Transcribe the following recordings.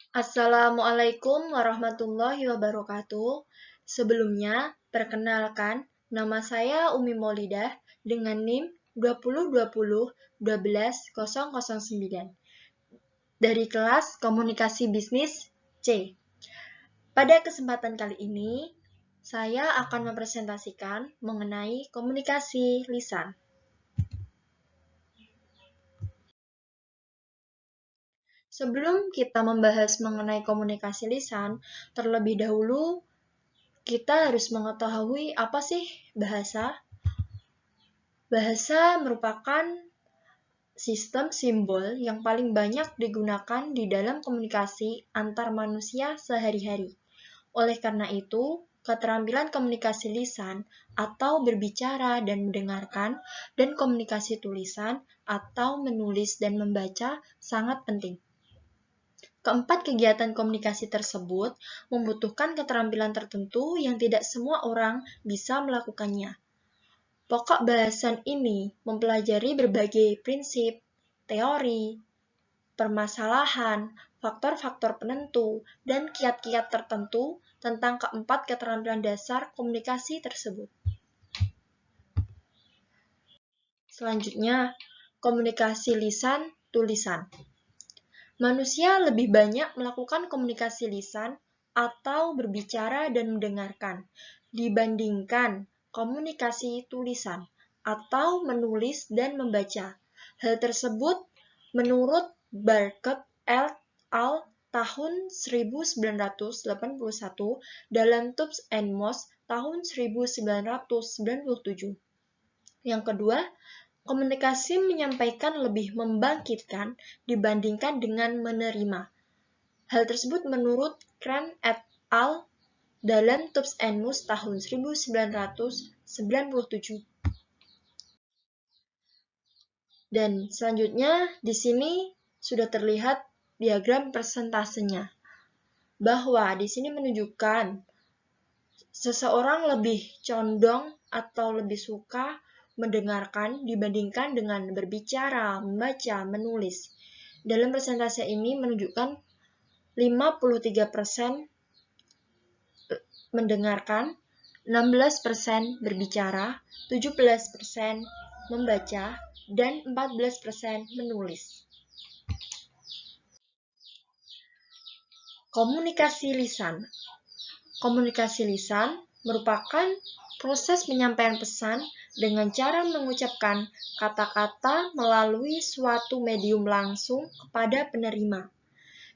Assalamualaikum warahmatullahi wabarakatuh. Sebelumnya, perkenalkan, nama saya Umi Maulidah dengan NIM 2020-12009 dari kelas Komunikasi Bisnis C. Pada kesempatan kali ini, saya akan mempresentasikan mengenai komunikasi lisan. Sebelum kita membahas mengenai komunikasi lisan, terlebih dahulu kita harus mengetahui apa sih bahasa. Bahasa merupakan sistem simbol yang paling banyak digunakan di dalam komunikasi antar manusia sehari-hari. Oleh karena itu, keterampilan komunikasi lisan atau berbicara dan mendengarkan dan komunikasi tulisan atau menulis dan membaca sangat penting. Keempat kegiatan komunikasi tersebut membutuhkan keterampilan tertentu yang tidak semua orang bisa melakukannya. Pokok bahasan ini mempelajari berbagai prinsip, teori, permasalahan, faktor-faktor penentu, dan kiat-kiat tertentu tentang keempat keterampilan dasar komunikasi tersebut. Selanjutnya, komunikasi lisan tulisan. Manusia lebih banyak melakukan komunikasi lisan atau berbicara dan mendengarkan dibandingkan komunikasi tulisan atau menulis dan membaca. Hal tersebut menurut Barkett et al. Tahun 1981 dalam Tubes and Moss tahun 1997. Yang kedua, komunikasi menyampaikan lebih membangkitkan dibandingkan dengan menerima. Hal tersebut menurut Cran et al. Dalam Tubes and Moss tahun 1997. Dan selanjutnya di sini sudah terlihat diagram persentasenya. Bahwa di sini menunjukkan seseorang lebih condong atau lebih suka mendengarkan dibandingkan dengan berbicara, membaca, menulis. Dalam persentase ini menunjukkan 53% mendengarkan, 16% berbicara, 17% membaca, dan 14% menulis. Komunikasi lisan. Komunikasi lisan merupakan proses penyampaian pesan dengan cara mengucapkan kata-kata melalui suatu medium langsung kepada penerima,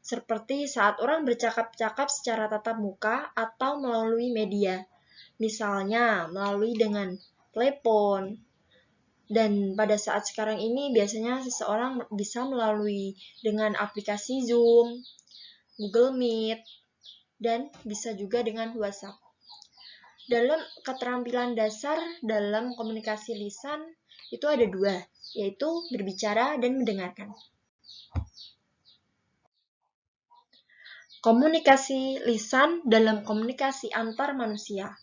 seperti saat orang bercakap-cakap secara tatap muka atau melalui media, misalnya melalui dengan telepon. Dan pada saat sekarang ini biasanya seseorang bisa melalui dengan aplikasi Zoom, Google Meet, dan bisa juga dengan WhatsApp. Dalam keterampilan dasar dalam komunikasi lisan itu ada dua, yaitu berbicara dan mendengarkan. Komunikasi lisan dalam komunikasi antar manusia.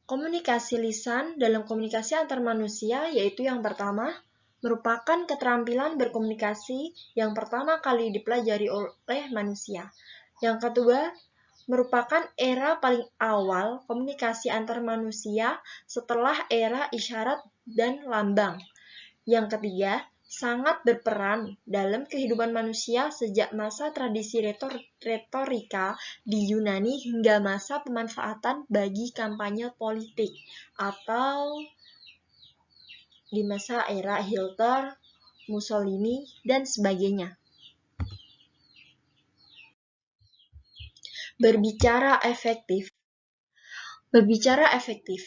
Komunikasi lisan dalam komunikasi antar manusia yaitu yang pertama, merupakan keterampilan berkomunikasi yang pertama kali dipelajari oleh manusia. Yang kedua, merupakan era paling awal komunikasi antar manusia setelah era isyarat dan lambang. Yang ketiga, sangat berperan dalam kehidupan manusia sejak masa tradisi retorika di Yunani hingga masa pemanfaatan bagi kampanye politik atau di masa era Hitler, Mussolini, dan sebagainya. Berbicara efektif. Berbicara efektif.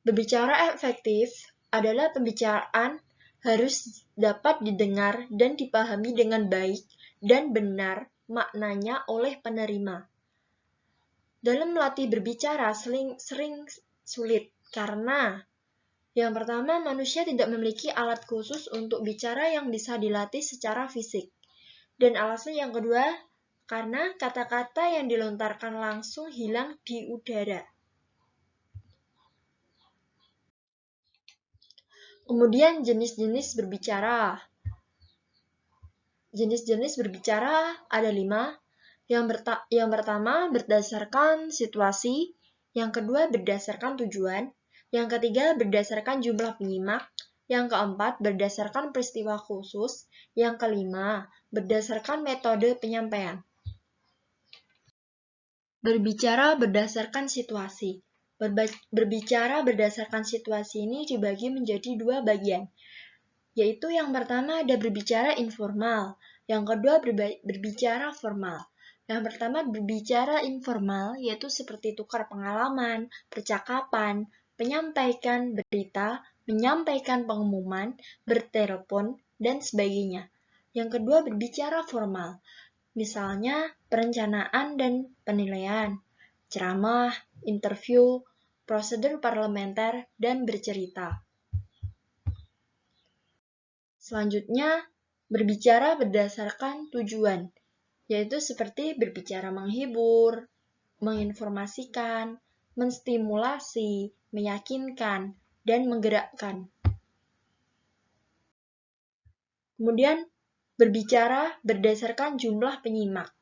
Berbicara efektif adalah pembicaraan harus dapat didengar dan dipahami dengan baik dan benar maknanya oleh penerima. Dalam melatih berbicara sering sulit karena yang pertama, manusia tidak memiliki alat khusus untuk bicara yang bisa dilatih secara fisik. Dan alasan yang kedua, karena kata-kata yang dilontarkan langsung hilang di udara. Kemudian jenis-jenis berbicara. Jenis-jenis berbicara ada 5, Yang pertama berdasarkan situasi, yang kedua berdasarkan tujuan, yang ketiga berdasarkan jumlah penyimak, yang keempat berdasarkan peristiwa khusus, yang kelima berdasarkan metode penyampaian. Berbicara berdasarkan situasi. Berbicara berdasarkan situasi ini dibagi menjadi dua bagian, yaitu yang pertama ada berbicara informal, yang kedua berbicara formal. Yang pertama berbicara informal, yaitu seperti tukar pengalaman, percakapan, menyampaikan berita, menyampaikan pengumuman, bertelepon, dan sebagainya. Yang kedua berbicara formal, misalnya perencanaan dan penilaian, ceramah, interview, prosedur parlementer, dan bercerita. Selanjutnya, berbicara berdasarkan tujuan, yaitu seperti berbicara menghibur, menginformasikan, menstimulasi, meyakinkan, dan menggerakkan. Kemudian, berbicara berdasarkan jumlah penyimak.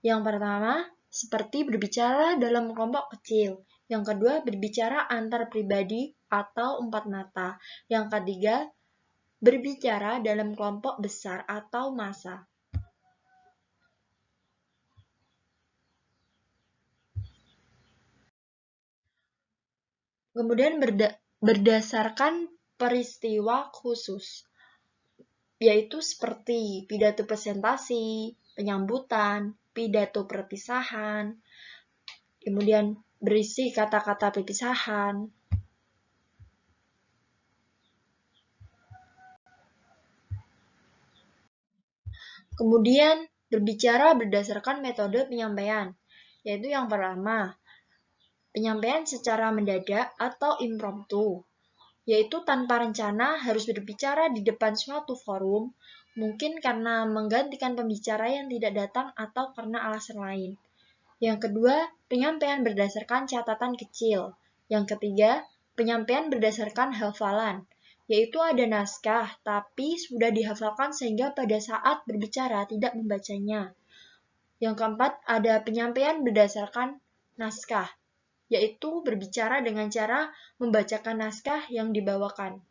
Yang pertama, seperti berbicara dalam kelompok kecil. Yang kedua, berbicara antar pribadi atau empat mata. Yang ketiga, berbicara dalam kelompok besar atau massa. Kemudian berdasarkan peristiwa khusus, yaitu seperti pidato presentasi, penyambutan, pidato perpisahan, kemudian berisi kata-kata perpisahan. Kemudian berbicara berdasarkan metode penyampaian, yaitu yang pertama, penyampaian secara mendadak atau impromptu, yaitu tanpa rencana harus berbicara di depan suatu forum, mungkin karena menggantikan pembicara yang tidak datang atau karena alasan lain. Yang kedua, penyampaian berdasarkan catatan kecil. Yang ketiga, penyampaian berdasarkan hafalan, yaitu ada naskah tapi sudah dihafalkan sehingga pada saat berbicara tidak membacanya. Yang keempat, ada penyampaian berdasarkan naskah, yaitu berbicara dengan cara membacakan naskah yang dibawakan.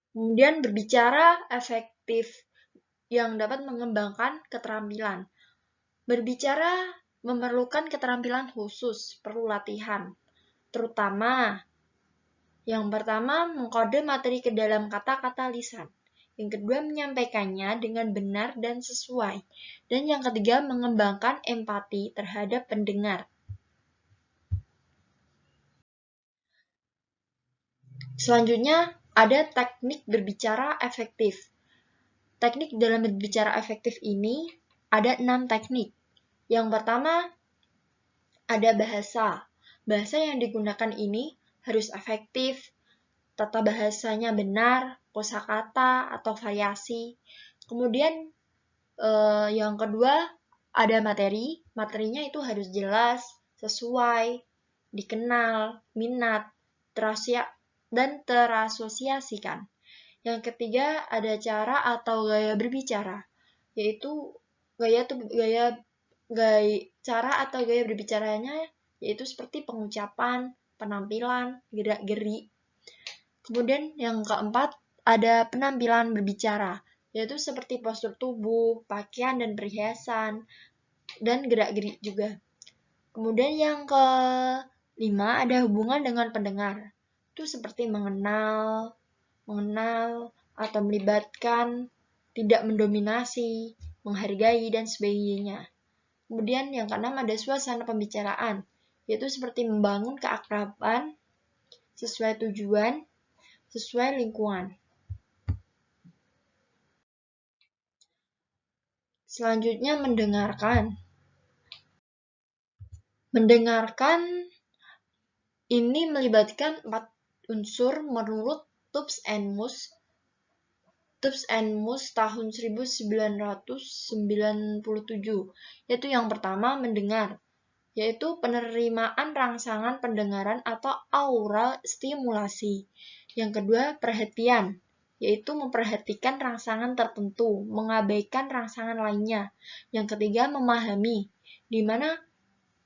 Kemudian berbicara efektif yang dapat mengembangkan keterampilan. Berbicara memerlukan keterampilan khusus, perlu latihan. Terutama, yang pertama mengkode materi ke dalam kata-kata lisan. Yang kedua menyampaikannya dengan benar dan sesuai. Dan yang ketiga mengembangkan empati terhadap pendengar. Selanjutnya ada teknik berbicara efektif. Teknik dalam berbicara efektif ini ada 6 teknik. Yang pertama ada bahasa. Bahasa yang digunakan ini harus efektif, tata bahasanya benar, kosakata atau variasi. Kemudian yang kedua ada materi. Materinya itu harus jelas, sesuai, dikenal, minat, dan terasosiasikan. Yang ketiga ada cara atau gaya berbicara, yaitu cara atau gaya berbicaranya yaitu seperti pengucapan, penampilan, gerak-geri. Kemudian yang keempat ada penampilan berbicara, yaitu seperti postur tubuh, pakaian dan perhiasan, dan gerak-geri juga. Kemudian yang kelima ada hubungan dengan pendengar. Itu seperti mengenal atau melibatkan, tidak mendominasi, menghargai, dan sebagainya. Kemudian yang keenam ada suasana pembicaraan, yaitu seperti membangun keakraban sesuai tujuan, sesuai lingkungan. Selanjutnya mendengarkan. Mendengarkan ini melibatkan 4 unsur menurut Tubbs and Moose tahun 1997, yaitu yang pertama mendengar, yaitu penerimaan rangsangan pendengaran atau aural stimulasi. Yang kedua perhatian, yaitu memperhatikan rangsangan tertentu, mengabaikan rangsangan lainnya. Yang ketiga, memahami, di mana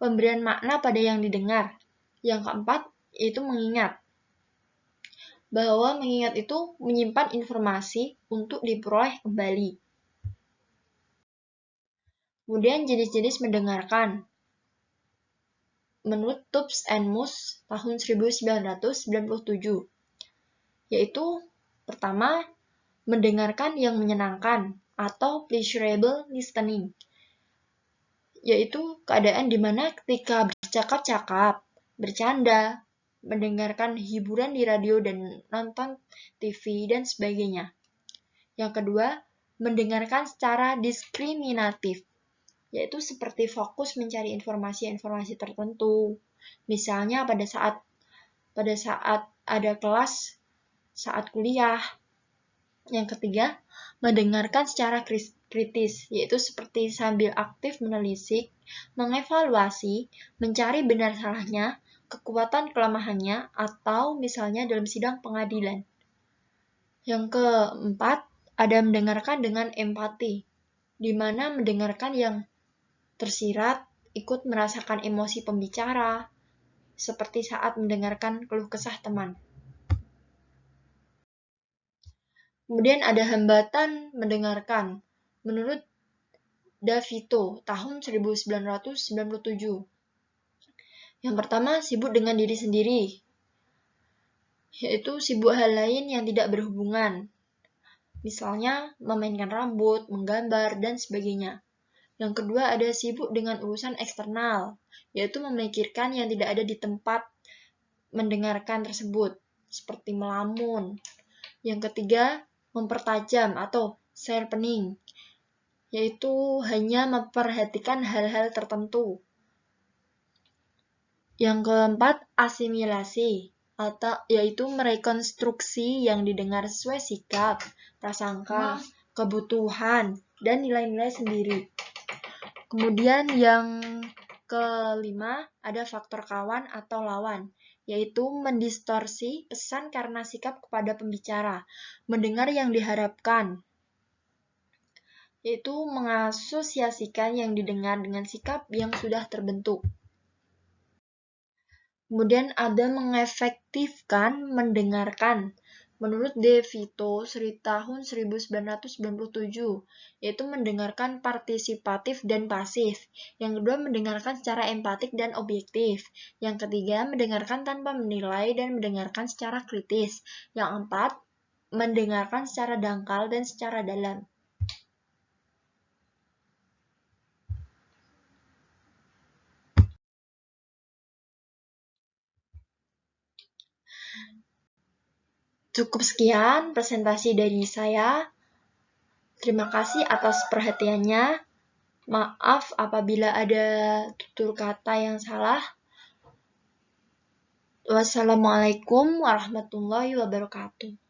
pemberian makna pada yang didengar. Yang keempat, yaitu mengingat, bahwa mengingat itu menyimpan informasi untuk diperoleh kembali. Kemudian jenis-jenis mendengarkan. Menurut Tubbs and Moose tahun 1997, yaitu pertama, mendengarkan yang menyenangkan atau pleasurable listening, yaitu keadaan di mana ketika bercakap-cakap, bercanda, mendengarkan hiburan di radio dan nonton TV dan sebagainya. Yang kedua, mendengarkan secara diskriminatif, yaitu seperti fokus mencari informasi-informasi tertentu. Misalnya pada saat ada kelas, saat kuliah. Yang ketiga, mendengarkan secara kritis, yaitu seperti sambil aktif menelisik, mengevaluasi, mencari benar salahnya, kekuatan kelemahannya, atau misalnya dalam sidang pengadilan. Yang keempat, ada mendengarkan dengan empati, di mana mendengarkan yang tersirat, ikut merasakan emosi pembicara, seperti saat mendengarkan keluh kesah teman. Kemudian ada hambatan mendengarkan. Menurut DeVito, tahun 1997. Yang pertama, sibuk dengan diri sendiri, yaitu sibuk hal lain yang tidak berhubungan. Misalnya, memainkan rambut, menggambar, dan sebagainya. Yang kedua, ada sibuk dengan urusan eksternal, yaitu memikirkan yang tidak ada di tempat mendengarkan tersebut, seperti melamun. Yang ketiga, mempertajam atau sharpening, yaitu hanya memperhatikan hal-hal tertentu. Yang keempat, asimilasi, atau yaitu merekonstruksi yang didengar sesuai sikap, prasangka, kebutuhan, dan nilai-nilai sendiri. Kemudian yang kelima, ada faktor kawan atau lawan, yaitu mendistorsi pesan karena sikap kepada pembicara, mendengar yang diharapkan, yaitu mengasosiasikan yang didengar dengan sikap yang sudah terbentuk. Kemudian ada mengefektifkan mendengarkan. Menurut DeVito tahun 1997, yaitu mendengarkan partisipatif dan pasif. Yang kedua, mendengarkan secara empatik dan objektif. Yang ketiga, mendengarkan tanpa menilai dan mendengarkan secara kritis. Yang keempat, mendengarkan secara dangkal dan secara dalam. Cukup sekian presentasi dari saya. Terima kasih atas perhatiannya. Maaf apabila ada tutur kata yang salah. Wassalamualaikum warahmatullahi wabarakatuh.